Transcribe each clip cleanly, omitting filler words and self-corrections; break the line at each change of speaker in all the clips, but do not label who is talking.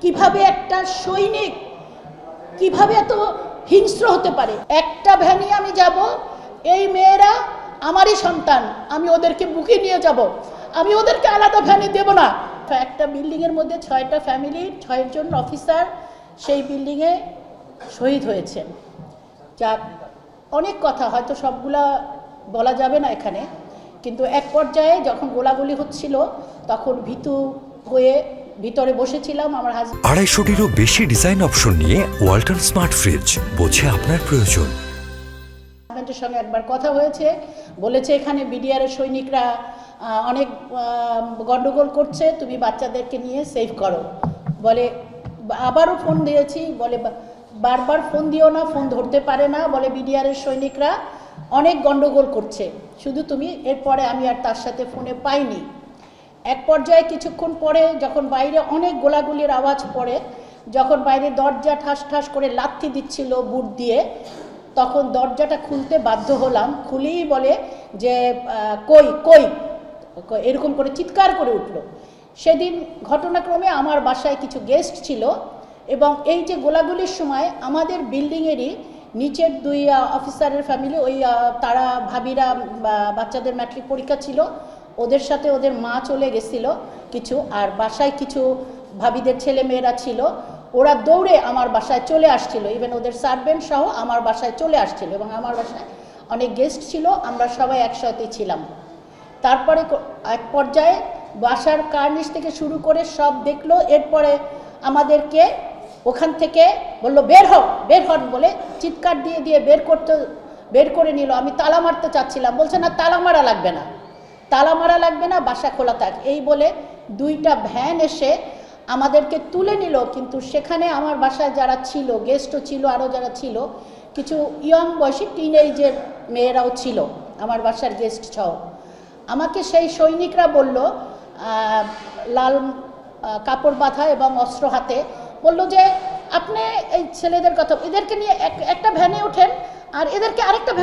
কিভাবে একটা সৈনিক কিভাবে এত হিংস্র হতে পারে। একটা ভ্যানে আমি যাব, এই মেয়েরা আমারই সন্তান, আমি ওদেরকে বুকে নিয়ে যাব, আমি ওদেরকে আলাদা ভ্যানে দেব না। একটা বিল্ডিংয়ের মধ্যে 6টা ফ্যামিলির 6 জন অফিসার সেই বিল্ডিংয়ে শহীদ হয়েছেন। যাক, অনেক কথা হয়তো সবগুলা বলা যাবে না এখানে, কিন্তু এক পর্যায়ে যখন গোলাগুলি হচ্ছিল তখন ভীতু হয়ে ভিতরে বসেছিলাম। আমার হাজবেন্ড
250-টিরও বেশি ডিজাইন অপশন নিয়ে ওয়ালটন স্মার্ট ফ্রিজ, বোঝে আপনার প্রয়োজন।
হাজবেন্ডের সঙ্গে একবার কথা হয়েছে, বলেছে এখানে বিডিআর এর সৈনিকরা অনেক গন্ডগোল করছে, তুমি বাচ্চাদেরকে নিয়ে সেভ করো। বলে আবারও ফোন দিয়েছি, বলে বারবার ফোন দিও না, ফোন ধরতে পারে না, বলে বিডিআর এর সৈনিকরা অনেক গন্ডগোল করছে, শুধু তুমি। এরপরে আমি আর তার সাথে ফোনে পাইনি। এক পর্যায়ে কিছুক্ষণ পরে যখন বাইরে অনেক গোলাগুলির আওয়াজ পড়ে, যখন বাইরে দরজা ঠাস ঠাস করে লাথি দিচ্ছিল বুট দিয়ে, তখন দরজাটা খুলতে বাধ্য হলাম। খুলেই বলে যে কই কই, এরকম করে চিৎকার করে উঠল। সেদিন ঘটনাক্রমে আমার বাসায় কিছু গেস্ট ছিল এবং এই যে গোলাগুলির সময় আমাদের বিল্ডিংয়েরই নিচের 2 অফিসারের ফ্যামিলি, ওই তারা ভাবিরা বাচ্চাদের ম্যাট্রিক পরীক্ষা ছিল, ওদের সাথে ওদের মা চলে গেছিল কিছু, আর বাসায় কিছু ভাবিদের ছেলে মেয়েরা ছিল, ওরা দৌড়ে আমার বাসায় চলে আসছিল, ইভেন ওদের সার্ভেন্ট সহ আমার বাসায় চলে আসছিল এবং আমার বাসায় অনেক গেস্ট ছিল, আমরা সবাই একসাথে ছিলাম। তারপরে এক পর্যায়ে বাসার কার্নিশ থেকে শুরু করে সব দেখলো, এরপরে আমাদেরকে ওখান থেকে বললো বের হন বলে চিৎকার দিয়ে দিয়ে বের করে নিল। আমি তালা মারতে চাচ্ছিলাম, বলছে না তালা মারা লাগবে না, বাসা খোলা থাক, এই বলে 2টা ভ্যান এসে আমাদেরকে তুলে নিল। কিন্তু সেখানে আমার বাসায় যারা ছিল, গেস্টও ছিল, আরও যারা ছিল, কিছু ইয়ং বয়সী টিনেজের মেয়েরাও ছিল আমার বাসার গেস্ট সহ। আমাকে সেই সৈনিকরা বলল, লাল কাপড় বাঁধা এবং অস্ত্র হাতে, বলল যে আপনি এই ছেলেদের কথা, এদেরকে নিয়ে একটা ভ্যানে ওঠেন আর এদেরকে আরেকটা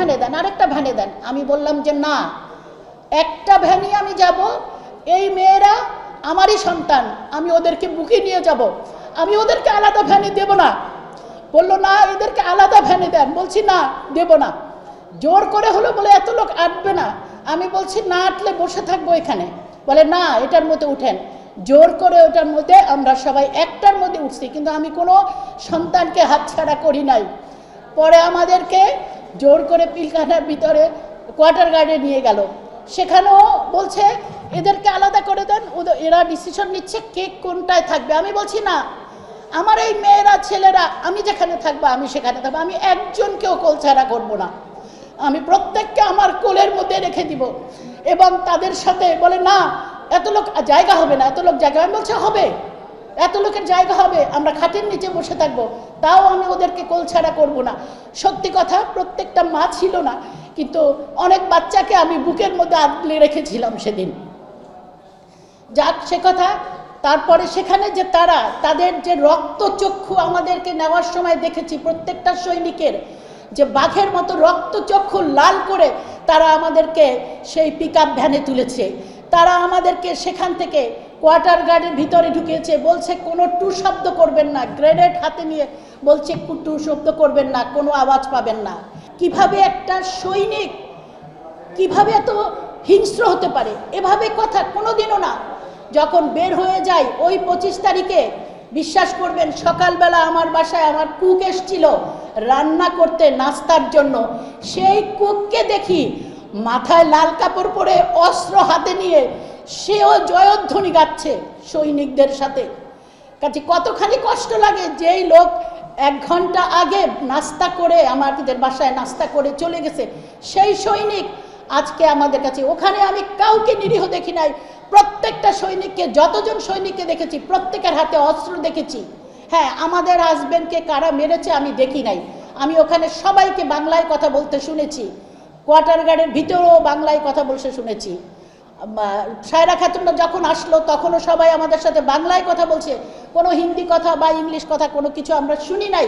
ভ্যানে দেন। আমি বললাম যে না, একটা ভ্যানে আমি যাব, এই মেয়েরা আমারই সন্তান, আমি ওদেরকে বুকে নিয়ে যাব, আমি ওদেরকে আলাদা ভ্যানে দেব না। বললো না, এদেরকে আলাদা ভ্যানে দেন। বলছি না, দেব না। জোর করে হলো, বলে এত লোক আটবে না। আমি বলছি না আটলে বসে থাকবো এখানে। বলে না, এটার মধ্যে উঠেন। জোর করে ওটার মধ্যে আমরা সবাই একটার মধ্যে উঠছি, কিন্তু আমি কোনো সন্তানকে হাতছাড়া করি নাই। পরে আমাদেরকে জোর করে পিলখানার ভিতরে কোয়ার্টার গার্ডে নিয়ে গেল, সেখানেও বলছে এদেরকে আলাদা করে দেন, এরা ডিসিশন নিচ্ছে কে কোনটায় থাকবে। আমি বলছি না, আমার এই মেয়েরা ছেলেরা, আমি যেখানে থাকবো আমি সেখানে থাকবো, আমি একজনকেও কোলছাড়া করবো না, আমি প্রত্যেককে আমার কোলের মধ্যে রেখে দিব। এবং তাদের সাথে বলে না, এত লোক জায়গা হবে না, এত লোক জায়গা। আমি বলছি হবে, এত লোকের জায়গা হবে, আমরা খাটের নিচে বসে থাকবো, তাও আমি ওদেরকে কোলছাড়া করবো না। সত্যি কথা, প্রত্যেকটা মা ছিল না, কিন্তু অনেক বাচ্চাকে আমি বুকের মধ্যে আঁকলে রেখেছিলাম সেদিন। যাক, সে কথা। তারপরে সেখানে যে তাদের যে রক্তচক্ষু আমাদেরকে নেওয়ার সময় দেখেছি, প্রত্যেকটা সৈনিকের যে বাঘের মতো রক্তচক্ষু লাল করে তারা আমাদেরকে সেই পিকআপ ভ্যানে তুলেছে। তারা আমাদেরকে সেখান থেকে কোয়ার্টার গার্ডের ভিতরে ঢুকিয়েছে, বলছে কোনো টু শব্দ করবেন না, গ্রেনেড হাতে নিয়ে বলছে টু শব্দ করবেন না, কোনো আওয়াজ পাবেন না। কিভাবে একটা সৈনিক কিভাবে এত হিংস্র হতে পারে, এভাবে কথা কোনোদিনও না। যখন বের হয়ে যায় ওই 25 তারিখে, বিশ্বাস করবেন, সকালবেলা আমার বাসায় আমার কুক এসেছিল রান্না করতে নাস্তার জন্য। সেই কুককে দেখি মাথায় লাল কাপড় পরে অস্ত্র হাতে নিয়ে সেও জয়ধ্বনি গাচ্ছে সৈনিকদের সাথে। কাজে কতখানি কষ্ট লাগে, যেই লোক 1 ঘন্টা আগে নাস্তা করে আমাদের বাসায় নাস্তা করে চলে গেছে, সেই সৈনিক আজকে আমাদের কাছে। ওখানে আমি কাউকে নিরীহ দেখি নাই, প্রত্যেকটা সৈনিককে, যতজন সৈনিককে দেখেছি প্রত্যেকের হাতে অস্ত্র দেখেছি। হ্যাঁ, আমাদের হাজবেন্ডকে কারা মেরেছে আমি দেখি নাই, আমি ওখানে সবাইকে বাংলায় কথা বলতে শুনেছি, কোয়ার্টার গার্ডের ভিতরেও বাংলায় কথা বলতে শুনেছি। সায়রা খাতুনরা যখন আসলো তখনও সবাই আমাদের সাথে বাংলায় কথা বলছে, কোনো হিন্দি কথা বা ইংলিশ কথা কোনো কিছু আমরা শুনি নাই।